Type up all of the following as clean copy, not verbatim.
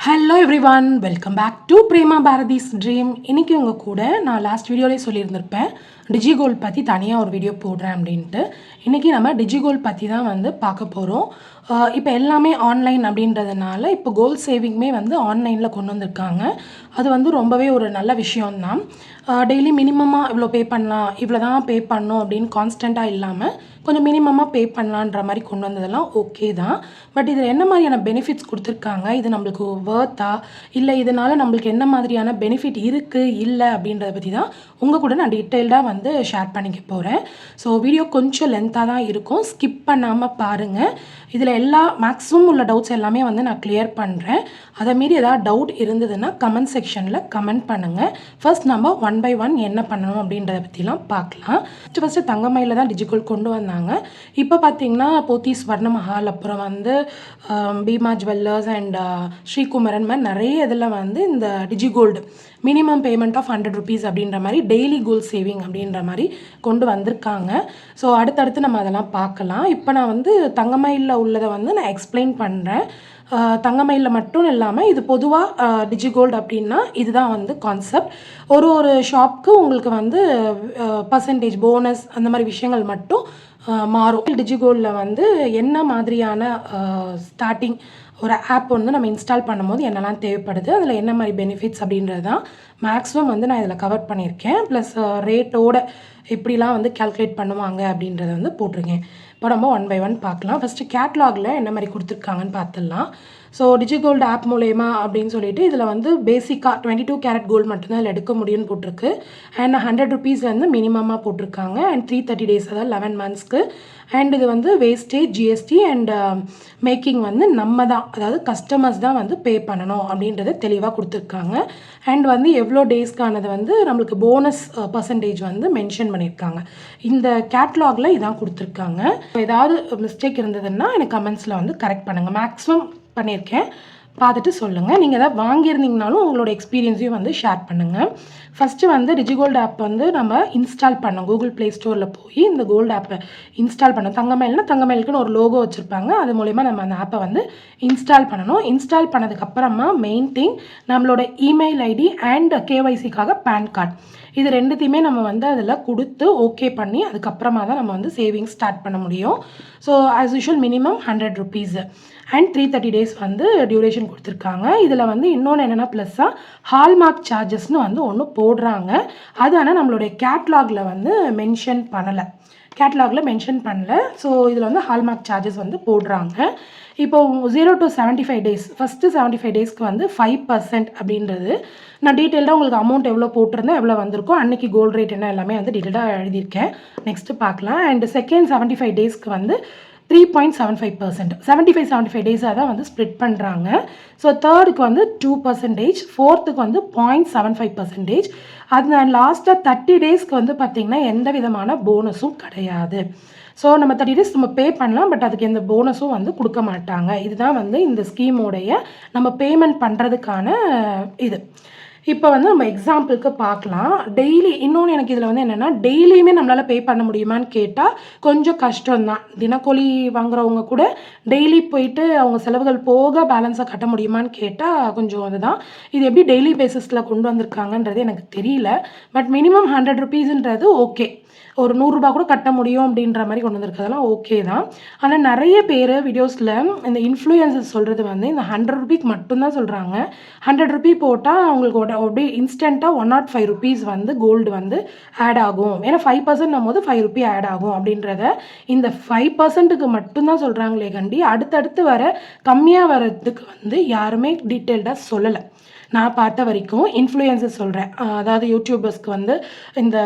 Hello everyone, welcome back to Prema Bharathi's dream. இன்றைக்கி உங்கள் கூட நான் லாஸ்ட் வீடியோலேயே சொல்லியிருந்திருப்பேன் டிஜிகோல்ட் பற்றி தனியாக ஒரு வீடியோ போடுறேன் அப்படின்ட்டு. இன்றைக்கி நம்ம டிஜிகோல்ட் பற்றி தான் பார்க்க போகிறோம். இப்போ எல்லாமே ஆன்லைன் அப்படின்றதுனால இப்போ கோல் சேவிங்குமே ஆன்லைனில் கொண்டு வந்திருக்காங்க. அது ரொம்பவே ஒரு நல்ல விஷயம்தான். டெய்லி மினிமமாக இவ்வளோ பே பண்ணலாம், இவ்வளோ தான் பே பண்ணணும் அப்படின்னு கான்ஸ்டண்ட்டாக இல்லாமல் கொஞ்சம் மினிமமாக பே பண்ணலான்ற மாதிரி கொண்டு வந்ததெல்லாம் ஓகே தான். பட் இதில் என்ன மாதிரியான பெனிஃபிட்ஸ் கொடுத்துருக்காங்க, இது நம்மளுக்கு வர்த்தா இல்லை இதனால் நம்மளுக்கு என்ன மாதிரியான பெனிஃபிட் இருக்குது இல்லை அப்படின்றத பற்றி தான் உங்கள் கூட நான் டீட்டெயில்டாக ஷேர் பண்ணிக்க போகிறேன். ஸோ வீடியோ கொஞ்சம் லென்த்தாக தான் இருக்கும், ஸ்கிப் பண்ணாமல் பாருங்கள். இதில் மேக்ஸிமம் உள்ள டவுட்ஸ் எல்லாமே நான் கிளியர் பண்ணுறேன். அதை மீறி ஏதாவது டவுட் இருந்ததுன்னா கமெண்ட் செக்ஷனில் கமெண்ட் பண்ணுங்கள். ஃபர்ஸ்ட் நம்ம ஒன் பை ஒன் என்ன பண்ணணும் அப்படின்றத பற்றிலாம் பார்க்கலாம். ஃபஸ்ட்டு தங்கமயில தான் டிஜிகோல்ட் கொண்டு வந்தாங்க. இப்போ பார்த்தீங்கன்னா போத்தீஸ் ஸ்வர்ண மஹால், அப்புறம் பீமா ஜுவல்லர்ஸ் அண்ட் ஸ்ரீகுமரன் மாதிரி நிறைய இதில் இந்த digi gold minimum payment of 100 rupees அப்படின்ற மாதிரி டெய்லி கோல் சேவிங் அப்படின்ற மாதிரி கொண்டு வந்திருக்காங்க. ஸோ அடுத்தடுத்து நம்ம அதெல்லாம் பார்க்கலாம். இப்போ நான் தங்கமயிலில் உள்ளதை நான் எக்ஸ்பிளைன் பண்ணுறேன். தங்கமயிலில் மட்டும் இல்லாமல் இது பொதுவாக டிஜிகோல்டு அப்படின்னா இதுதான் கான்செப்ட். ஒரு ஷாப்புக்கு உங்களுக்கு பர்சன்டேஜ் போனஸ் அந்த மாதிரி விஷயங்கள் மட்டும் மாறும். டிஜிகோல்டில் என்ன மாதிரியான ஸ்டார்டிங் ஒரு ஆப் நம்ம இன்ஸ்டால் பண்ணும்போது என்னெல்லாம் தேவைப்படுது, அதில் என்ன மாதிரி பெனிஃபிட்ஸ் அப்படின்றது தான் மேக்ஸிமம் நான் இதில் கவர் பண்ணியிருக்கேன். ப்ளஸ் ரேட்டோட எப்படிலாம் கேல்குலேட் பண்ணுவாங்க அப்படின்றத போட்டிருக்கேன். இப்போ நம்ம ஒன் பை ஒன் பார்க்கலாம். ஃபஸ்ட்டு கேட்லாகில் என்ன மாதிரி கொடுத்துருக்காங்கன்னு பார்த்துடலாம். ஸோ டிஜிகோல்டு ஆப் மூலயமா அப்படின்னு சொல்லிட்டு இதில் பேசிக்காக 22 கேரட் கோல்டு மட்டும்தான் இதில் எடுக்க முடியும்னு போட்டிருக்கு. அண்ட் 100 rupees மினிமமாக போட்டிருக்காங்க. அண்ட் 330 days, அதாவது 11 monthsக்கு. அண்ட் இது வேஸ்டேஜ், ஜிஎஸ்டி அண்ட் மேக்கிங் நம்ம தான், அதாவது கஸ்டமர்ஸ் தான் பே பண்ணணும் அப்படின்றத தெளிவாக கொடுத்துருக்காங்க. அண்ட் எவ்வளோ டேஸ்க்கானது நம்மளுக்கு போனஸ் பர்சன்டேஜ் மென்ஷன் பண்ணியிருக்காங்க. இந்த கேட்லாகில் இதான் கொடுத்துருக்காங்க. ஏதாவது மிஸ்டேக் இருந்ததுன்னா எனக்கு கமெண்ட்ஸில் கரெக்ட் பண்ணுங்கள். மேக்ஸிமம் பண்ணியிருக்கேன், பார்த்துட்டு சொல்லுங்கள். நீங்கள் எதாவது வாங்கியிருந்தீங்கனாலும் உங்களோட எக்ஸ்பீரியன்ஸையும் ஷேர் பண்ணுங்கள். ஃபஸ்ட்டு டிஜிகோல்டு ஆப் நம்ம இன்ஸ்டால் பண்ணோம். கூகுள் ப்ளே ஸ்டோரில் போய் இந்த கோல்டு ஆப்பை இன்ஸ்டால் பண்ணோம். தங்கமயில்னா தங்கமயிலுக்குன்னு ஒரு லோகோ வச்சுருப்பாங்க, அது மூலிமா நம்ம அந்த ஆப்பை இன்ஸ்டால் பண்ணணும். இன்ஸ்டால் பண்ணதுக்கப்புறமா மெயின் திங் நம்மளோட இமெயில் ஐடி அண்ட் கேஒய்சிக்காக பேன் கார்டு, இது ரெண்டுத்தையுமே நம்ம அதில் கொடுத்து ஓகே பண்ணி அதுக்கப்புறமா தான் நம்ம சேவிங்ஸ் ஸ்டார்ட் பண்ண முடியும். So as usual minimum 100 rupees and 330 days duration கொடுத்துருக்காங்க. இதில் இன்னொன்று என்னென்னா ப்ளஸ்ஸாக ஹால்மார்க் சார்ஜஸ்னு ஒன்று போடுறாங்க. அது ஆனால் நம்மளுடைய கேட்லாகில் மென்ஷன் பண்ணலை. ஸோ இதில் ஹால்மார்க் சார்ஜஸ் போடுறாங்க. இப்போது 0 to 75 days, ஃபஸ்ட்டு 75 daysக்கு 5% அப்படின்றது நான் டீட்டெயில்டாக உங்களுக்கு அமௌண்ட் எவ்வளோ போட்டிருந்தேன், எவ்வளோ வந்திருக்கோ அன்றைக்கி கோல்டு ரேட் என்ன எல்லாமே டீட்டெயில்டாக எழுதியிருக்கேன். நெக்ஸ்ட்டு பார்க்கலாம். அண்ட் செகண்ட் 75 daysக்கு 3.75%, 75 days-ஆக தான் ஸ்ப்ளிட் பண்ணுறாங்க. ஸோ தேர்டுக்கு 2%, ஃபோர்த்துக்கு 0.75%. அது லாஸ்ட்டாக 30 daysக்கு பார்த்திங்கன்னா எந்த விதமான போனஸும் கிடையாது. ஸோ நம்ம 30 days நம்ம பே பண்ணலாம், பட் அதுக்கு எந்த போனஸும் கொடுக்க மாட்டாங்க. இதுதான் இந்த ஸ்கீமோடைய நம்ம பேமெண்ட் பண்ணுறதுக்கான இது. இப்போ நம்ம எக்ஸாம்பிளுக்கு பார்க்கலாம். டெய்லி இன்னொன்று எனக்கு இதில் என்னென்னா டெய்லியுமே நம்மளால் பே பண்ண முடியுமான்னு கேட்டால் கொஞ்சம் கஷ்டம்தான். தினக்கூலி வாங்குறவங்க கூட டெய்லி போயிட்டு அவங்க செலவுகள் போக பேலன்ஸாக கட்ட முடியுமான்னு கேட்டால் கொஞ்சம் அதுதான். இது எப்படி டெய்லி பேசிஸில் கொண்டு வந்திருக்காங்கன்றது எனக்கு தெரியல. பட் மினிமம் 100 rupeesன்றது ஓகே, ஒரு 100 ரூபா கூட கட்ட முடியும் அப்படின்ற மாதிரி கொண்டு வந்திருக்கிறதெல்லாம் ஓகே தான். ஆனால் நிறைய பேர் வீடியோஸில் இந்த இன்ஃப்ளூயன்சஸ் சொல்கிறது இந்த 100 rupees மட்டும்தான் சொல்கிறாங்க. 100 rupees போட்டால் அவங்களுக்கு அப்படியே இன்ஸ்டண்ட்டாக 105 rupees கோல்டு ஆட் ஆகும். ஏன்னா 5% போது 5 rupees ஆட் ஆகும் அப்படின்றத இந்த 5%க்கு மட்டும்தான் சொல்கிறாங்களே கண்டி அடுத்தடுத்து வர கம்மியாக வர்றதுக்கு யாருமே டீட்டெயில்டாக சொல்லலை. நான் பார்த்த வரைக்கும் இன்ஃப்ளூயன்சஸ் சொல்கிறேன், அதாவது யூடியூபர்ஸ்க்கு இந்த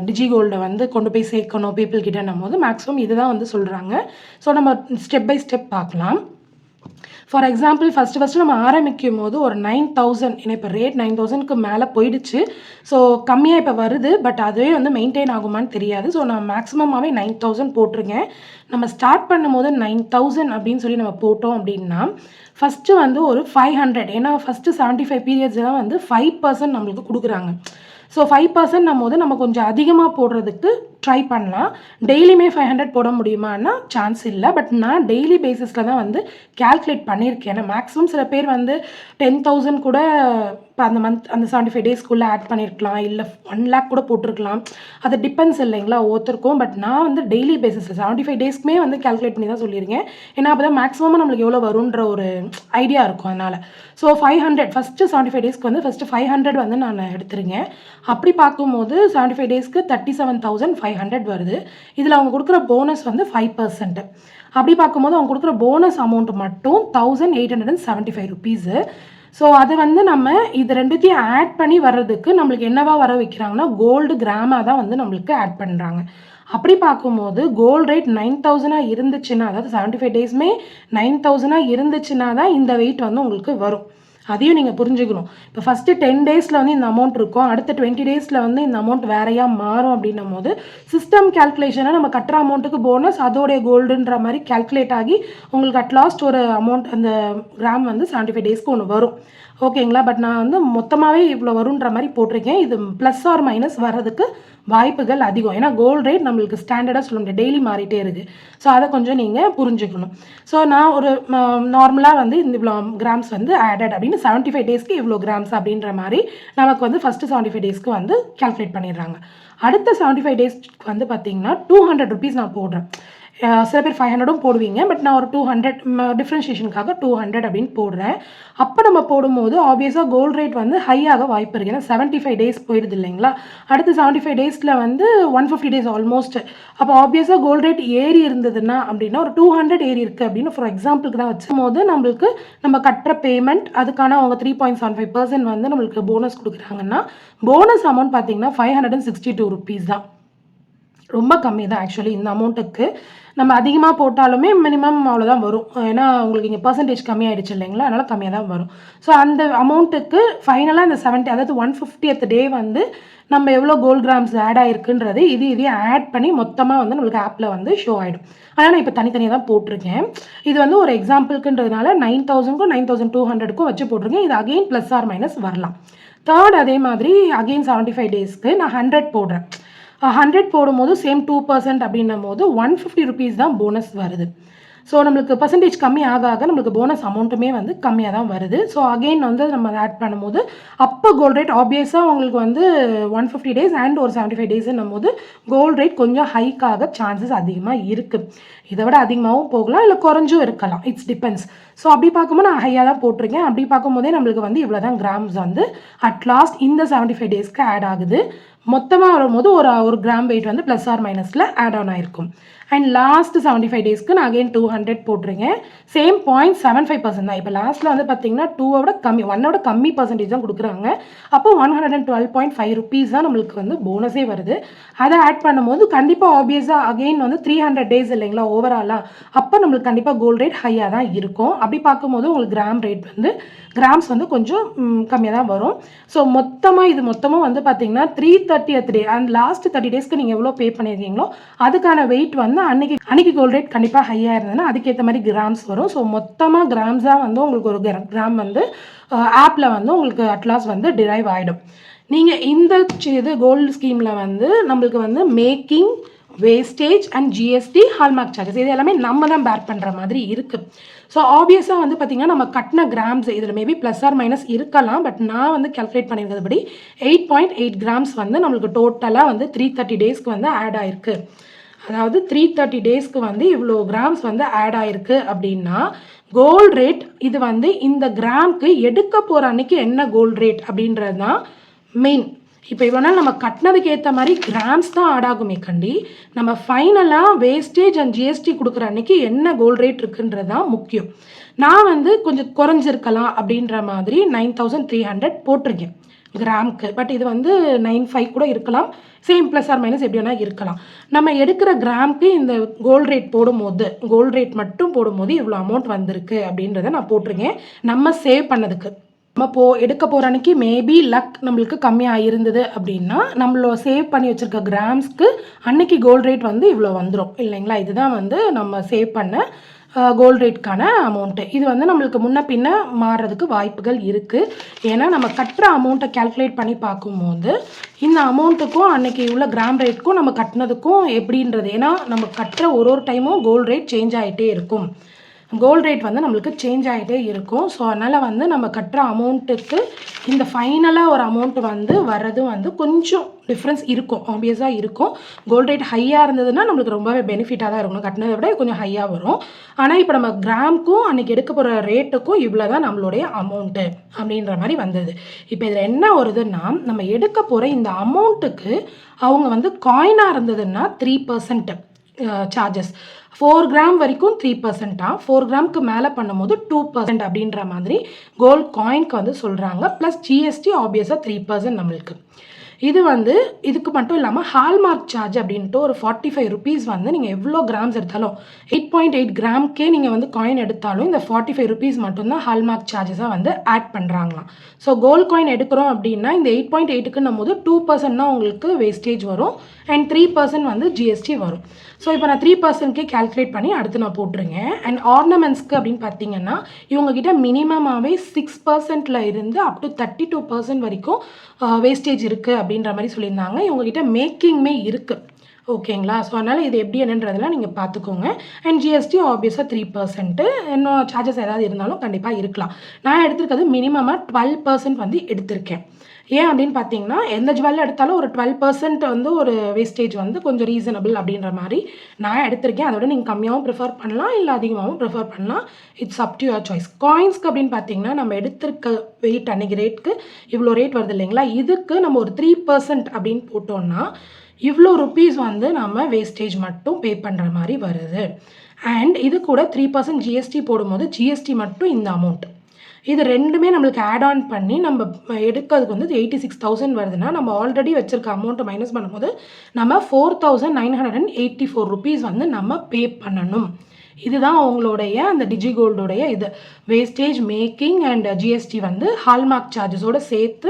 டிஜிகோல்டை கொண்டு போய் சேர்க்கணும் பீப்புள் கிட்டன்னும் போது மேக்ஸிமம் இதுதான் சொல்கிறாங்க. ஸோ நம்ம ஸ்டெப் பை ஸ்டெப் பார்க்கலாம். ஃபார் எக்ஸாம்பிள் ஃபஸ்ட்டு நம்ம ஆரம்பிக்கும் போது ஒரு 9,000, ஏன்னா இப்போ ரேட் 9,000க்கு மேலே போயிடுச்சு. ஸோ கம்மியாக இப்போ வருது, பட் அதுவே மெயின்டைன் ஆகுமான்னு தெரியாது. ஸோ நான் மேக்ஸிமமாகவே 9,000 போட்டிருக்கேன். நம்ம ஸ்டார்ட் பண்ணும்போது 9,000 அப்படின்னு சொல்லி நம்ம போட்டோம் அப்படின்னா ஃபஸ்ட்டு ஒரு 500, ஏன்னா ஃபஸ்ட்டு 75 periods தான் 5% நம்மளுக்கு கொடுக்குறாங்க. ஸோ 5% போது நம்ம கொஞ்சம் அதிகமாக போடுறதுக்கு ட்ரை பண்ணலாம். டெய்லியுமே 500 போட முடியுமான்னா சான்ஸ் இல்லை. பட் நான் டெய்லி பேசிஸில் தான் வந்து கால்குலேட் பண்ணியிருக்கேன். ஏன்னா மேக்ஸிமம் சில பேர் வந்து 10,000 கூட இப்போ அந்த அந்த 75 டேஸ்க்குள்ளே ஆட் பண்ணியிருக்கலாம், இல்லை 1 lakh கூட போட்டிருக்கலாம். அது டிபெண்ட்ஸ் இல்லைங்களா ஒவ்வொருத்தருக்கும். பட் நான் வந்து டெய்லி பேசிஸில் 75 டேஸ்க்குமே வந்து கால்குலேட் பண்ணி தான் சொல்லியிருக்கேன். ஏன்னா அப்போ தான் மேக்ஸிமமாக நம்மளுக்கு எவ்வளோ வரும்ன்ற ஒரு ஐடியா இருக்கும். அதனால் ஸோ 500 ஃபஸ்ட்டு 75 டேஸ்க்கு வந்து ஃபஸ்ட்டு 500 வந்து நான் எடுத்துருக்கேன். அப்படி பார்க்கும்போது 75 டேஸ்க்கு 37,500 வருது. இதில் அவங்க கொடுக்குற போனஸ் வந்து 5%. அப்படி பார்க்கும்போது அவங்க கொடுக்குற போனஸ் அமௌண்ட் மட்டும் 1,875 ருபீஸு. ஸோ அது வந்து நம்ம இது ரெண்டுத்தையும் ஆட் பண்ணி வர்றதுக்கு நம்மளுக்கு என்னவா வர வைக்கிறாங்கன்னா கோல்டு கிராமாக தான் வந்து நம்மளுக்கு ஆட் பண்ணுறாங்க. அப்படி பார்க்கும்போது கோல்டு ரேட் 9,000 இருந்துச்சுன்னா, அதாவது 75 டேஸ்மே 9,000 இருந்துச்சுன்னா தான் இந்த வெயிட் வந்து உங்களுக்கு வரும். அதையும் நீங்கள் புரிஞ்சுக்கணும். இப்போ ஃபஸ்ட்டு 10 டேஸில் வந்து இந்த அமௌண்ட் இருக்கும், அடுத்த 20 டேஸில் வந்து இந்த அமௌண்ட் வேறையாக மாறும். அப்படின்னும் போது சிஸ்டம் கேல்குலேஷனாக நம்ம கட்டுற அமௌண்ட்டுக்கு போனஸ் அதோடைய கோல்டுன்ற மாதிரி கேல்குலேட் ஆகி உங்களுக்கு அட்லாஸ்ட் ஒரு அமௌண்ட் அந்த கிராம் வந்து 75 டேஸ்க்கு ஒன்று வரும். ஓகேங்களா? பட் நான் வந்து மொத்தமாகவே இவ்வளோ வருன்ற மாதிரி போட்டிருக்கேன். இது ப்ளஸ் ஆர் மைனஸ் வர்றதுக்கு வாய்ப்புகள் அதிகம். ஏன்னா கோல்டு ரேட் நம்மளுக்கு ஸ்டாண்டர்டாக சொல்ல முடியாது, டெய்லி மாறிட்டே இருக்குது. ஸோ அதை கொஞ்சம் நீங்கள் புரிஞ்சுக்கணும். ஸோ நான் ஒரு நார்மலாக வந்து இந்த இவ்வளோ கிராம்ஸ் வந்து ஆடட் அப்படின்னு 75 டேஸ்க்கு இவ்வளோ கிராம்ஸ் அப்படின்ற மாதிரி நமக்கு வந்து ஃபஸ்ட்டு 75 டேஸ்க்கு வந்து கால்குலேட் பண்ணிடுறாங்க. அடுத்த 75 டேஸ்க்கு வந்து பார்த்திங்கன்னா 200 ருபீஸ் நான் போடுறேன். சில பேர் 500 போடுவீங்க. பட் நான் ஒரு 200 டிஃப்ரென்ஷியேஷனுக்காக 200 அப்படின்னு போடுறேன். அப்போ நம்ம போடும்போது ஆப்வியஸாக கோல்டு ரேட் வந்து ஹையாக வாய்ப்பு இருக்குது. ஏன்னா 75 டேஸ் போயிடுது இல்லைங்களா? அடுத்து 75 டேஸில் வந்து 150 டேஸ் ஆல்மோஸ்ட். அப்போ ஆப்வியஸாக கோல்டு ரேட் ஏறி இருந்ததுன்னா அப்படின்னா ஒரு 200 ஏறி இருக்குது அப்படின்னு ஃபார் எக்ஸாம்பிளுக்கு தான் வச்சும் போது நம்மளுக்கு நம்ம கட்டுற பேமெண்ட் அதுக்கான அவங்க 3.75% வந்து நம்மளுக்கு போனஸ் கொடுக்குறாங்கன்னா போனஸ் அமௌண்ட் பார்த்தீங்கன்னா 562 ருபீஸ் தான். ரொம்ப கம்மி தான் ஆக்சுவலி. இந்த அமௌண்ட்டுக்கு நம்ம அதிகமாக போட்டாலுமே மினிமம் அவ்வளோதான் வரும். ஏன்னா உங்களுக்கு இங்கே பர்சன்டேஜ் கம்மியாயிடுச்சு இல்லைங்களா? அதனால் கம்மியாக தான் வரும். ஸோ அந்த அமௌண்ட்டுக்கு ஃபைனலாக இந்த 70 அதாவது 150th டே வந்து நம்ம எவ்வளோ கோல்ட் கிராம்ஸ் ஆட் ஆகிருக்குன்றது இதையும் ஆட் பண்ணி மொத்தமாக வந்து நம்மளுக்கு ஆப்பில் வந்து ஷோ ஆகிடும். ஆனால் நான் இப்போ தனித்தனியாக தான் போட்டிருக்கேன். இது வந்து ஒரு எக்ஸாம்பிளுக்குன்றதுனால 9,000க்கும் 9,200க்கும் வச்சு போட்டிருக்கேன். இது அகெயின் ப்ளஸ் ஆர் மைனஸ் வரலாம். தேர்ட் அதே மாதிரி அகெயின் 75 டேஸ்க்கு நான் 100 போடுறேன். 100 போடும்போது சேம் 2% அப்படின்னும் போது 150 ருபீஸ் தான் போனஸ் வருது. ஸோ நம்மளுக்கு பர்சன்டேஜ் கம்மி ஆக நம்மளுக்கு போனஸ் அமௌண்ட்டுமே வந்து கம்மியாக தான் வருது. ஸோ அகெயின் வந்து நம்ம ஆட் பண்ணும்போது அப்போ கோல்டு ரேட் ஆப்வியஸாக உங்களுக்கு வந்து 150 டேஸ் அண்ட் ஒரு 75 டேஸ்ன்னும் போது கோல்டு ரேட் கொஞ்சம் ஹைக்காக சான்சஸ் அதிகமாக இருக்குது. இதை விட அதிகமாகவும் போகலாம், இல்லை குறைஞ்சும் இருக்கலாம். It's depends. ஸோ அப்படி பார்க்கும்போது நான் ஹையாக தான் போட்டிருக்கேன். அப்படி பார்க்கும்போதே நம்மளுக்கு வந்து இவ்வளோ தான் கிராம்ஸ் வந்து அட்லாஸ்ட் இந்த 75 டேஸ்க்கு ஆட் ஆகுது. மொத்தமாக வரும்போது ஒரு கிராம் வெயிட் வந்து ப்ளஸ் ஆர் மைனஸில் ஆட் ஆன் ஆகிருக்கும். அண்ட் லாஸ்ட் 75 டேஸ்க்கு நான் அகெயின் 200 போட்டிருக்கேன். சேம் 0.75% தான். இப்போ லாஸ்ட்டில் வந்து பார்த்தீங்கன்னா 2 கம்மி 1 கம்மி பர்சன்டேஜ் தான் கொடுக்குறாங்க. அப்போ 112.5 ருபீஸ் தான் நம்மளுக்கு வந்து போனஸே வருது. அதை ஆட் பண்ணும்போது கண்டிப்பாக ஆப்வியஸாக அகெயின் வந்து 300 டேஸ் இல்லைங்களா ஓவராலாக? அப்போ நம்மளுக்கு கண்டிப்பாக கோல்டு ரேட் ஹையாக தான் இருக்கும். அப்படி பார்க்கும்போது உங்களுக்கு கிராம்ஸ் வந்து கொஞ்சம் கம்மியாக தான் வரும். ஸோ இது மொத்தமும் வந்து பார்த்தீங்கன்னா 330th டே அண்ட் லாஸ்ட் 30 டேஸ்க்கு நீங்கள் எவ்வளோ பே பண்ணியிருக்கீங்களோ அதுக்கான வெயிட் வந்து அன்னைக்கு கோல்டு ரேட் கண்டிப்பாக ஹையாக இருந்ததுன்னா அதுக்கேற்ற மாதிரி கிராம்ஸ் வரும். ஸோ மொத்தமாக கிராம்ஸாக வந்து உங்களுக்கு ஒரு கிராம் வந்து ஆப்பில் வந்து உங்களுக்கு அட்லாஸ் வந்து டிரைவ் ஆகிடும். நீங்கள் இந்த கோல்டு ஸ்கீமில் வந்து நம்மளுக்கு வந்து making, wastage and GST, hallmark charges இது எல்லாமே நம்ம தான் பேர் பண்ணுற மாதிரி இருக்குது. ஸோ ஆப்வியஸாக வந்து பார்த்திங்கன்னா நம்ம கட்டின கிராம்ஸ் இதில் மேபி ப்ளஸ் ஆர் மைனஸ் இருக்கலாம். பட் நான் வந்து கால்குலேட் பண்ணியிருக்கிறதுபடி 8.8 கிராம்ஸ் வந்து நம்மளுக்கு டோட்டலாக வந்து 330 டேஸ்க்கு வந்து ஆட் ஆகிருக்கு. அதாவது 330 டேஸ்க்கு வந்து இவ்வளோ கிராம்ஸ் வந்து ஆட் ஆகிருக்கு அப்படின்னா கோல்டு ரேட் இது வந்து இந்த கிராம்க்கு எடுக்க போகிற அன்னைக்கு என்ன கோல்டு ரேட் அப்படின்றது தான் மெயின். இப்போ இவ்வளோ நாள் நம்ம கட்டினதுக்கு ஏற்ற மாதிரி கிராம்ஸ் தான் ஆட் ஆகுமே கண்டி நம்ம ஃபைனலாக வேஸ்டேஜ் அண்ட் ஜிஎஸ்டி கொடுக்குற அன்னைக்கு என்ன கோல்டு ரேட் இருக்குன்றது தான் முக்கியம். நான் வந்து கொஞ்சம் குறைஞ்சிருக்கலாம் அப்படின்ற மாதிரி 9,300 போட்டிருக்கேன் கிராமுக்கு. பட் இது வந்து 95 கூட இருக்கலாம், சேம் ப்ளஸ் ஆர் மைனஸ் எப்படி வேணால் இருக்கலாம். நம்ம எடுக்கிற கிராமுக்கு இந்த கோல்டு ரேட் மட்டும் போடும்போது இவ்வளோ அமௌண்ட் வந்திருக்கு அப்படின்றத நான் போட்டிருக்கேன். நம்ம சேவ் பண்ணதுக்கு நம்ம எடுக்க போகிற அன்னைக்கு மேபி லக் நம்மளுக்கு கம்மியாக இருந்தது அப்படின்னா நம்மளோட சேவ் பண்ணி வச்சுருக்க கிராம்ஸ்க்கு அன்னைக்கு கோல்டு ரேட் வந்து இவ்வளோ வந்துடும் இல்லைங்களா? இதுதான் வந்து நம்ம சேவ் பண்ண கோல்டு ரேட்க்கான அமௌண்ட்டு. இது வந்து நம்மளுக்கு முன்ன பின்ன மாறுறதுக்கு வாய்ப்புகள் இருக்குது. ஏன்னா நம்ம கட்டுற அமௌண்ட்டை கேல்குலேட் பண்ணி பார்க்கும்போது இந்த அமௌண்ட்டுக்கும் அன்றைக்கி உள்ள கிராம் ரேட்டுக்கும் நம்ம கட்டினதுக்கும் எப்படின்றது, ஏன்னா நம்ம கட்டுற ஒரு டைமும் கோல்டு ரேட் சேஞ்ச் ஆகிட்டே இருக்கும். கோல்டு ரேட் வந்து நம்மளுக்கு சேஞ்ச் ஆகிட்டே இருக்கும். ஸோ அதனால் வந்து நம்ம கட்டுற அமௌண்ட்டுக்கு இந்த ஃபைனலாக ஒரு அமௌண்ட்டு வந்து வர்றது வந்து கொஞ்சம் டிஃப்ரென்ஸ் இருக்கும், ஆப்வியஸாக இருக்கும். கோல்டு ரேட் ஹையாக இருந்ததுன்னா நம்மளுக்கு ரொம்பவே பெனிஃபிட்டாக தான் இருக்கணும், கட்டினதை விட கொஞ்சம் ஹையாக வரும். ஆனால் இப்போ நம்ம கிராமுக்கும் அன்றைக்கி எடுக்க போகிற ரேட்டுக்கும் இவ்வளோ தான் நம்மளுடைய அமௌண்ட்டு அப்படின்ற மாதிரி வந்தது. இப்போ இதில் என்ன வருதுன்னா, நம்ம எடுக்க போகிற இந்த அமௌண்ட்டுக்கு அவங்க வந்து காயினாக இருந்ததுன்னா 3% சார்ஜஸ். 4 கிராம் வரைக்கும் 3%, 4 கிராமுக்கு மேலே பண்ணும்போது 2% அப்படின்ற மாதிரி கோல்ட் காயின்க்கு வந்து சொல்கிறாங்க. ப்ளஸ் ஜிஎஸ்டி ஆப்வியஸாக 3% நம்மளுக்கு. இது வந்து இதுக்கு மட்டும் இல்லாமல் ஹால்மார்க் சார்ஜ் அப்படின்ட்டு ஒரு 45 ருபீஸ் வந்து நீங்கள் எவ்வளோ கிராம்ஸ் எடுத்தாலும் 8.8 கிராம்க்கே நீங்கள் வந்து காயின் எடுத்தாலும் இந்த 45 ருபீஸ் மட்டும்தான் ஹால்மார்க் சார்ஜஸாக வந்து ஆட் பண்ணுறாங்களாம். ஸோ கோல்ட் காயின் எடுக்கிறோம் அப்படின்னா இந்த 8.8க்குன்னும் போது 2% தான் உங்களுக்கு வேஸ்டேஜ் வரும் அண்ட் 3% வந்து ஜிஎஸ்டி வரும். ஸோ இப்போ நான் 3%க்கே கேல்குலேட் பண்ணி அடுத்து நான் போட்டிருக்கேன். அண்ட் ஆர்னமெண்ட்ஸ்க்கு அப்படின்னு பார்த்தீங்கன்னா இவங்ககிட்ட மினிமமாகவே 6%ல் இருந்து அப் டு 32% வரைக்கும் வேஸ்டேஜ் இருக்குது அப்படின்ற மாதிரி சொல்லியிருந்தாங்க. இவங்ககிட்ட மேக்கிங்குமே இருக்குது, ஓகேங்களா? ஸோ அதனால் இது எப்படி என்னன்றதெல்லாம் நீங்கள் பார்த்துக்கோங்க. அண்ட் ஜிஎஸ்டி ஆப்வியஸாக 3%, இன்னும் சார்ஜஸ் ஏதாவது இருந்தாலும் கண்டிப்பாக இருக்கலாம். நான் எடுத்திருக்கிறது மினிமமாக 12% வந்து எடுத்திருக்கேன். ஏன் அப்படின்னு பார்த்தீங்கன்னா எந்த ஜுவல் எடுத்தாலும் ஒரு 12% வந்து ஒரு வேஸ்டேஜ் வந்து கொஞ்சம் ரீசனபிள் அப்படின்ற மாதிரி நான் எடுத்திருக்கேன். அதோட நீங்கள் கம்மியாகவும் ப்ரிஃபர் பண்ணலாம், இல்லை அதிகமாகவும் ப்ரிஃபர் பண்ணலாம். It's up to your choice. காயின்ஸ்க்கு அப்படின்னு பார்த்தீங்கன்னா நம்ம எடுத்திருக்க வெயிட் அன்றைக்கி ரேட்டுக்கு இவ்வளோ ரேட் வருது இல்லைங்களா, இதுக்கு நம்ம ஒரு 3% அப்படின்னு போட்டோம்னா இவ்வளோ ருப்பீஸ் வந்து நம்ம வேஸ்டேஜ் மட்டும் பே பண்ணுற மாதிரி வருது. அண்ட் இது கூட 3% ஜிஎஸ்டி போடும்போது ஜிஎஸ்டி மட்டும் இந்த அமௌண்ட், இது ரெண்டுமே நம்மளுக்கு ஆட் ஆன் பண்ணி நம்ம எடுக்கிறதுக்கு வந்து 86,000 வருதுன்னா நம்ம ஆல்ரெடி வச்சுருக்க அமௌண்ட்டை மைனஸ் பண்ணும்போது நம்ம 4,984 ருபீஸ் வந்து நம்ம பே பண்ணணும். இதுதான் அவங்களுடைய அந்த டிஜிகோல்டோடைய இது வேஸ்டேஜ், மேக்கிங் அண்ட் ஜிஎஸ்டி வந்து ஹால்மார்க் சார்ஜஸோடு சேர்த்து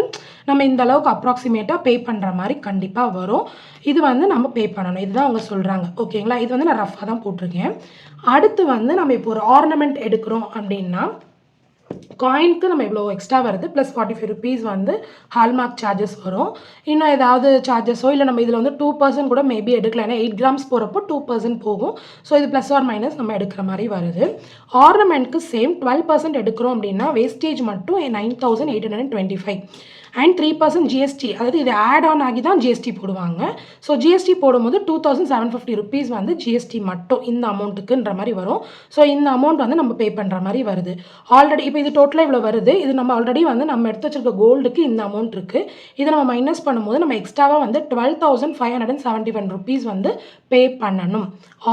நம்ம இந்த அளவுக்கு அப்ராக்சிமேட்டாக பே பண்ணுற மாதிரி கண்டிப்பாக வரும். இது வந்து நம்ம பே பண்ணணும், இதுதான் அவங்க சொல்கிறாங்க, ஓகேங்களா? இது வந்து நான் ரஃபாக தான் போட்டிருக்கேன். அடுத்து வந்து நம்ம இப்போ ஒரு ஆர்னமெண்ட் எடுக்கிறோம் அப்படின்னா காயினுக்கு நம்ம இவ்வளோ எக்ஸ்ட்ரா வருது, ப்ளஸ் 45 ருபீஸ் வந்து ஹால்மார்க் சார்ஜஸ் வரும். இன்னும் ஏதாவது சார்ஜஸோ இல்லை நம்ம இதில் வந்து 2% கூட மேபி எடுக்கலாம், ஏன்னா 8 கிராம்ஸ் போகிறப்போ 2% போகும். ஸோ இது ப்ளஸ் ஆர் மைனஸ் நம்ம எடுக்கிற மாதிரி வருது. ஆர்னமெண்ட்க்கு சேம் 12% எடுக்கிறோம் அப்படின்னா வேஸ்டேஜ் மட்டும் 9,825 அண்ட் 3% ஜிஎஸ்டி, அதாவது இது ஆட் ஆன் ஆகி தான் ஜிஎஸ்டி போடுவாங்க. ஸோ ஜிஎஸ்டி போடும்போது 2,750 ருபீஸ் வந்து ஜிஎஸ்டி மட்டும் இந்த அமௌண்ட்டுக்குன்ற மாதிரி வரும். ஸோ இந்த அமௌண்ட் வந்து நம்ம பே பண்ணுற மாதிரி வருது. ஆல்ரெடி இப்போ இது டோட்டலாக இவ்வளோ வருது, இது நம்ம ஆல்ரெடி வந்து நம்ம எடுத்து வச்சிருக்க கோல்டுக்கு இந்த அமௌண்ட் இருக்குது. இதை நம்ம மைனஸ் பண்ணும்போது நம்ம எக்ஸ்ட்ராவாக வந்து 12,571 ருபீஸ் வந்து பே பண்ணணும்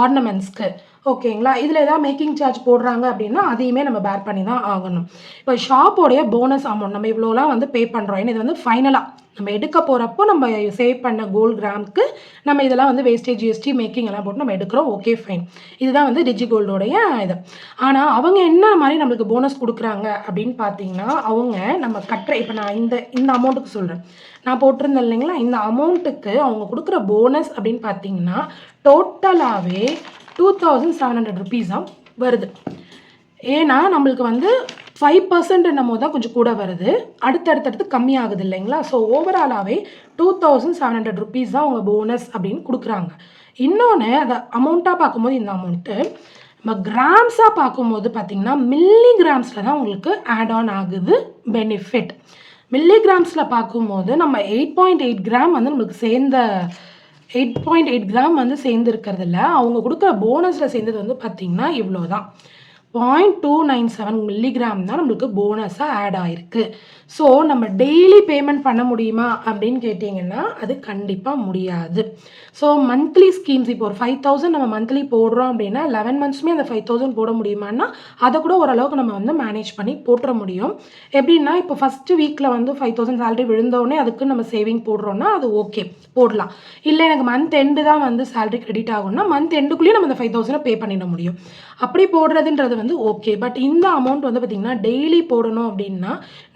ஆர்னமெண்ட்ஸ்க்கு, ஓகேங்களா? இதில் ஏதாவது மேக்கிங் சார்ஜ் போடுறாங்க அப்படின்னா அதையுமே நம்ம பேர் பண்ணி தான் ஆகணும். இப்போ ஷாப்போடைய போனஸ் அமௌண்ட் நம்ம இவ்வளோலாம் வந்து பே பண்ணுறோம், ஏன்னா இது வந்து ஃபைனலாக நம்ம எடுக்க போகிறப்போ நம்ம சேவ் பண்ண கோல்டு கிராமுக்கு நம்ம இதெல்லாம் வந்து வேஸ்டேஜ், ஜிஎஸ்டி, மேக்கிங் எல்லாம் போட்டு நம்ம எடுக்கிறோம், ஓகே ஃபைன். இதுதான் வந்து டிஜி கோல்டோடைய இது. ஆனால் அவங்க என்ன மாதிரி நம்மளுக்கு போனஸ் கொடுக்குறாங்க அப்படின்னு பார்த்தீங்கன்னா, அவங்க நம்ம கட்டுற இப்போ நான் இந்த அமௌண்ட்டுக்கு சொல்கிறேன், நான் போட்டிருந்தேன் இல்லைங்களா, இந்த அமௌண்ட்டுக்கு அவங்க கொடுக்குற போனஸ் அப்படின்னு பார்த்தீங்கன்னா டோட்டலாகவே 2,700 ருபீஸ் தான் வருது. ஏன்னா நம்மளுக்கு வந்து 5% என்னமோ தான் கொஞ்சம் கூட வருது, அடுத்தடுத்து கம்மியாகுது இல்லைங்களா? ஸோ ஓவராலாகவே 2,700 ருபீஸ் தான் அவங்க போனஸ் அப்படின்னு கொடுக்குறாங்க. இன்னொன்று அதை அமௌண்ட்டாக பார்க்கும்போது இந்த அமௌண்ட்டு நம்ம கிராம்ஸாக பார்க்கும்போது பார்த்திங்கன்னா மில்லிகிராம்ஸில் தான் உங்களுக்கு ஆட் ஆன் ஆகுது பெனிஃபிட். மில்லிகிராம்ஸில் பார்க்கும்போது நம்ம 8.8 கிராம் வந்து நம்மளுக்கு சேர்ந்த 8.8 கிராம் வந்து சேர்ந்துருக்கிறதுல அவங்க கொடுக்குற போனஸில் சேர்ந்தது வந்து பார்த்திங்கன்னா இவ்வளோ தான், 0.297 மில்லிகிராம் தான் நம்மளுக்கு போனஸாக ஆட் ஆகிருக்கு. ஸோ நம்ம டெய்லி பேமெண்ட் பண்ண முடியுமா அப்படின்னு கேட்டிங்கன்னா அது கண்டிப்பாக முடியாது. ஸோ மந்த்லி ஸ்கீம்ஸ் இப்போ ஒரு 5,000 நம்ம மந்த்லி போடுறோம் அப்படின்னா 11 மந்த்ஸுமே அந்த 5,000 போட முடியுமான்னா அதை கூட ஓரளவுக்கு நம்ம வந்து மேனேஜ் பண்ணி போட்டுற முடியும். எப்படின்னா இப்போ ஃபஸ்ட்டு வீக்கில் வந்து 5,000 சேலரி விழுந்தோடனே அதுக்கு நம்ம சேவிங் போடுறோன்னா அது ஓகே போடலாம். இல்லை எனக்கு மந்த் எண்டு தான் வந்து சேலரி கிரெடிட் ஆகும்னா மந்த் எண்டுக்குள்ளேயே நம்ம அந்த 5,000 பே பண்ணிட முடியும். அப்படி போடுறதுன்றது வந்து ஓகே. பட் இந்த அமௌண்ட் வந்து பார்த்திங்கன்னா டெய்லி போடணும் அப்படின்னா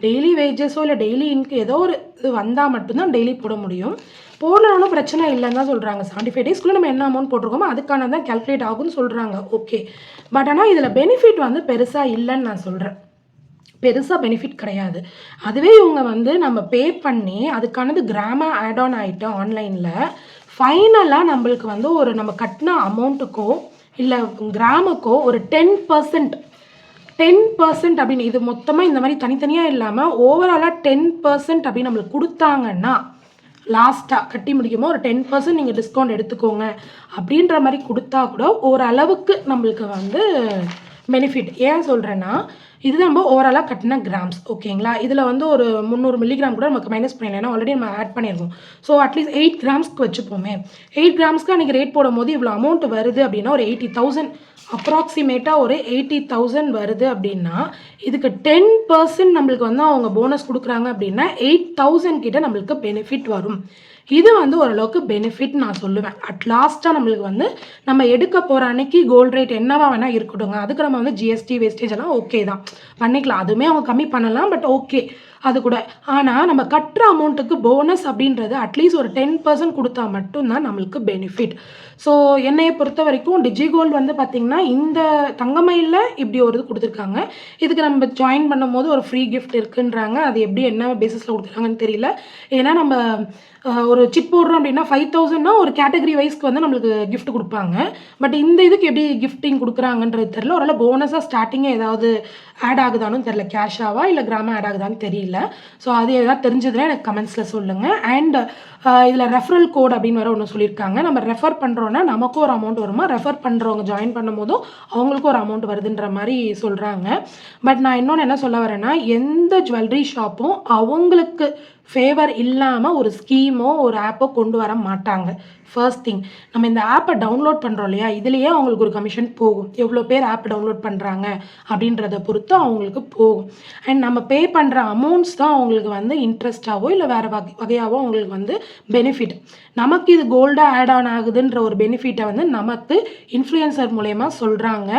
டெய்லி வேஜஸோ இல்லை டெய்லி ஏதோ ஒரு இது வந்தால் மட்டும்தான் டெய்லி போட முடியும். போடலனாலும் பிரச்சனை இல்லைன்னு தான் சொல்கிறாங்க. 75 டேஸ்க்குள்ளே நம்ம என்ன அமௌண்ட் போட்டிருக்கோமோ அதுக்கான தான் கேல்குலேட் ஆகும்னு சொல்கிறாங்க. ஓகே. பட் ஆனால் இதில் பெனிஃபிட் வந்து பெருசாக இல்லைன்னு நான் சொல்கிறேன். பெருசாக பெனிஃபிட் கிடையாது. அதுவே இவங்க வந்து நம்ம பே பண்ணி அதுக்கானது கிராமாக ஆட் ஆன் ஆகிட்டு ஆன்லைனில் ஃபைனலாக நம்மளுக்கு வந்து ஒரு நம்ம கட்டின அமௌண்ட்டுக்கோ இல்லை கிராமுக்கோ ஒரு 10% அப்படின்னு இது மொத்தமாக இந்த மாதிரி தனித்தனியாக இல்லாமல் ஓவராலாக 10% அப்படின்னு நம்மளுக்கு கொடுத்தாங்கன்னா லாஸ்ட்டாக கட்டி முடிக்குமோ ஒரு 10% நீங்கள் டிஸ்கவுண்ட் எடுத்துக்கோங்க அப்படின்ற மாதிரி கொடுத்தா கூட ஓரளவுக்கு நம்மளுக்கு வந்து பெனிஃபிட். ஏன் சொல்கிறேன்னா இது நம்ம ஓவராலாக கட்டின கிராம்ஸ் ஓகேங்களா. இதில் வந்து ஒரு 300 மில்லிகிராம் கூட நமக்கு மைனஸ் பண்ணிடலாம். ஏன்னா ஆல்ரெடி நம்ம ஆட் பண்ணியிருக்கோம். ஸோ அட்லீஸ்ட் 8 கிராம்ஸ்க்கு வச்சுப்போமே. 8 கிராம்ஸ்க்கு அன்றைக்கி ரேட் போடும் போது இவ்வளோ அமௌண்ட் வருது அப்படின்னா ஒரு 80,000 அப்ராக்சிமேட்டாக ஒரு 80,000 வருது அப்படின்னா இதுக்கு 10% நம்மளுக்கு வந்து அவங்க போனஸ் கொடுக்குறாங்க அப்படின்னா 8,000 கிட்ட நம்மளுக்கு பெனிஃபிட் வரும். இது வந்து ஓரளவுக்கு பெனிஃபிட் நான் சொல்லுவேன். அட் லாஸ்ட்டாக நம்மளுக்கு வந்து நம்ம எடுக்க போகிற அன்னைக்கு கோல்டு ரேட் என்னவா வேணால் இருக்கட்டுங்க. அதுக்கு நம்ம வந்து ஜிஎஸ்டி வேஸ்டேஜ் எல்லாம் ஓகே தான் பண்ணிக்கலாம். அதுவுமே அவங்க கம்மி பண்ணலாம். பட் ஓகே அது கூட. ஆனால் நம்ம கட்டுற அமௌண்ட்டுக்கு போனஸ் அப்படின்றது அட்லீஸ்ட் ஒரு 10% கொடுத்தா மட்டும்தான் நம்மளுக்கு பெனிஃபிட். ஸோ என்னையை பொறுத்த வரைக்கும் டிஜிகோல்டு வந்து பார்த்திங்கன்னா இந்த தங்கமயிலில் இப்படி ஒரு இது கொடுத்துருக்காங்க. இதுக்கு நம்ம ஜாயின் பண்ணும் போது ஒரு ஃப்ரீ கிஃப்ட் இருக்குன்றாங்க. அது எப்படி என்ன பேசிஸில் கொடுத்துருக்காங்கன்னு தெரியல. ஏன்னா நம்ம ஒரு சிப் போடுறோம் அப்படின்னா 5,000னா ஒரு கேட்டகரி வைஸ்க்கு வந்து நம்மளுக்கு கிஃப்ட் கொடுப்பாங்க. பட் இந்த இதுக்கு எப்படி கிஃப்டிங் கொடுக்குறாங்கன்றது தெரியல. ஒரு போனஸாக ஸ்டார்டிங்கே ஏதாவது ஆட் ஆகுதான்னு தெரியல. கேஷாவா இல்லை கிராமா ஆட் ஆகுதான்னு தெரியல. ஸோ அது எதாவது தெரிஞ்சதுன்னா எனக்கு கமெண்ட்ஸில் சொல்லுங்கள். அண்ட் இதில் ரெஃபரல் கோட் அப்படின்னு வர ஒன்று சொல்லியிருக்காங்க. நம்ம ரெஃபர் பண்ணுறோன்னா நமக்கும் ஒரு அமௌண்ட் வருமா, ரெஃபர் பண்ணுறவங்க ஜாயின் பண்ணும் போதும் அவங்களுக்கும் ஒரு அமௌண்ட் வருதுன்ற மாதிரி சொல்கிறாங்க. பட் நான் இன்னொன்று என்ன சொல்ல வரேன்னா எந்த ஜுவல்லரி ஷாப்பும் அவங்களுக்கு ஃபேவர் இல்லாமல் ஒரு ஸ்கீமோ ஒரு ஆப்போ கொண்டு வர மாட்டாங்க. ஃபர்ஸ்ட் திங் நம்ம இந்த ஆப்பை டவுன்லோட் பண்ணுறோம் இல்லையா, இதுலேயே அவங்களுக்கு ஒரு கமிஷன் போகும். எவ்வளோ பேர் ஆப் டவுன்லோட் பண்ணுறாங்க அப்படின்றத பொறுத்து அவங்களுக்கு போகும். அண்ட் நம்ம பே பண்ணுற அமௌண்ட்ஸ் தான் அவங்களுக்கு வந்து இன்ட்ரெஸ்ட்டாகவோ இல்லை வேறு வகையாகவோ அவங்களுக்கு வந்து பெனிஃபிட். நமக்கு இது கோல்டாக ஆட் ஆன் ஆகுதுன்ற ஒரு பெனிஃபிட்டை வந்து நமக்கு இன்ஃப்ளூயன்சர் மூலயமா சொல்கிறாங்க.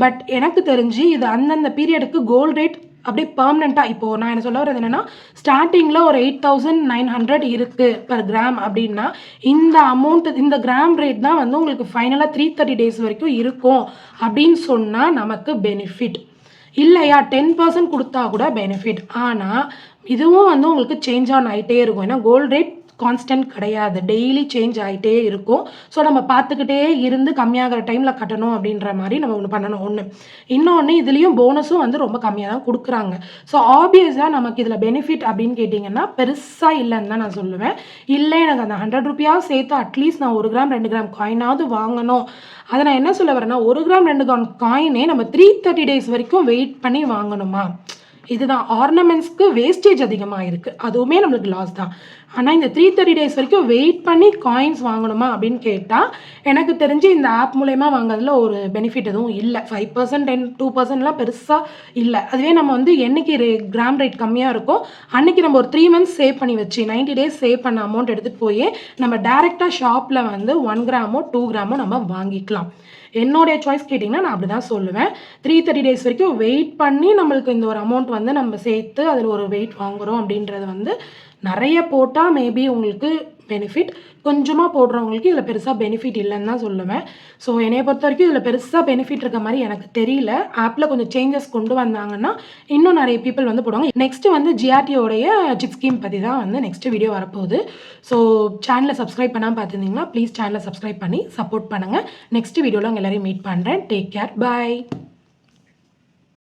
பட் எனக்கு தெரிஞ்சு இது அந்தந்த பீரியடுக்கு கோல்டு ரேட் அப்படியே பர்மனெண்ட்டாக இப்போது நான் என்ன சொல்ல வரது என்னென்னா ஸ்டார்டிங்கில் ஒரு 8,900 இருக்குது பர் கிராம் அப்படின்னா இந்த அமௌண்ட்டு இந்த கிராம் ரேட் தான் வந்து உங்களுக்கு ஃபைனலாக 330 டேஸ் வரைக்கும் இருக்கும் அப்படின்னு சொன்னால் நமக்கு பெனிஃபிட். இல்லையா 10% கொடுத்தா கூட பெனிஃபிட். ஆனால் இதுவும் வந்து உங்களுக்கு சேஞ்ச் ஆன் ஆகிட்டே இருக்கும். ஏன்னா கோல்டு ரேட் கான்ஸ்டன்ட் கிடையாது, டெய்லி சேஞ்ச் ஆகிட்டே இருக்கும். ஸோ நம்ம பார்த்துக்கிட்டே இருந்து கம்மியாகிற டைமில் கட்டணும் அப்படின்ற மாதிரி நம்ம ஒன்று பண்ணணும். ஒன்று இன்னொன்று இதுலேயும் போனஸும் வந்து ரொம்ப கம்மியாக தான் கொடுக்குறாங்க. ஸோ ஆப்வியஸாக நமக்கு இதில் பெனிஃபிட் அப்படின்னு கேட்டிங்கன்னா பெருசாக இல்லைன்னு தான் நான் சொல்லுவேன். இல்லை எனக்கு அந்த 100 ரூபியாவது சேர்த்து அட்லீஸ்ட் நான் 1 கிராம் 2 கிராம் காயினாவது வாங்கணும். அதை நான் என்ன சொல்ல வரேன்னா 1 கிராம் 2 கிராம் காயினே நம்ம 330 டேஸ் வரைக்கும் வெயிட் பண்ணி வாங்கணுமா? இதுதான் ஆர்னமெண்ட்ஸ்க்கு வேஸ்டேஜ் அதிகமாக இருக்குது, அதுவுமே நம்மளுக்கு லாஸ் தான். ஆனால் இந்த 330 டேஸ் வரைக்கும் வெயிட் பண்ணி காயின்ஸ் வாங்கணுமா அப்படின்னு கேட்டால் எனக்கு தெரிஞ்சு இந்த ஆப் மூலயமா வாங்குறதுல ஒரு பெனிஃபிட் எதுவும் இல்லை. 5% 2%லாம் பெருசாக இல்லை. அதுவே நம்ம வந்து என்னைக்கு கிராம் ரேட் கம்மியாக இருக்கோ அன்றைக்கி நம்ம ஒரு 3 months சேவ் பண்ணி வச்சு 90 days சேவ் பண்ண அமௌண்ட் எடுத்துகிட்டு போய் நம்ம டேரெக்டாக ஷாப்பில் வந்து 1 கிராமோ 2 கிராமோ நம்ம வாங்கிக்கலாம். என்னுடைய சாய்ஸ் கேட்டிங்கன்னா நான் அப்படி தான் சொல்லுவேன். 330 டேஸ் வரைக்கும் வெயிட் பண்ணி நம்மளுக்கு இந்த ஒரு அமௌண்ட் வந்து நம்ம சேர்த்து அதில் ஒரு வெயிட் வாங்குகிறோம் அப்படின்றது வந்து நிறைய போட்டால் மேபி உங்களுக்கு பெனிஃபிட், கொஞ்சமாக போடுறவங்களுக்கு இதில் பெருசாக பெனிஃபிட் இல்லைன்னு தான் சொல்லுவேன். ஸோ என்னைய பொறுத்த வரைக்கும் இதில் பெருசாக பெனிஃபிட் இருக்க மாதிரி எனக்கு தெரியல. ஆப்பில் கொஞ்சம் சேஞ்சஸ் கொண்டு வந்தாங்கன்னா இன்னும் நிறைய பீப்புள் வந்து போடுவாங்க. நெக்ஸ்ட்டு வந்து ஜிஆர்டியோடைய சிப் ஸ்கீம் பற்றி தான் வந்து நெக்ஸ்ட் வீடியோ வரப்போகுது. ஸோ சேனலை சப்ஸ்கிரைப் பண்ணாமல் பார்த்துருந்தீங்கன்னா ப்ளீஸ் சேனலை சப்ஸ்கிரைப் பண்ணி சப்போர்ட் பண்ணுங்கள். நெக்ஸ்ட் வீடியோவில் உங்கள் எல்லோரையும் மீட் பண்ணுறேன். டேக் கேர், பாய்.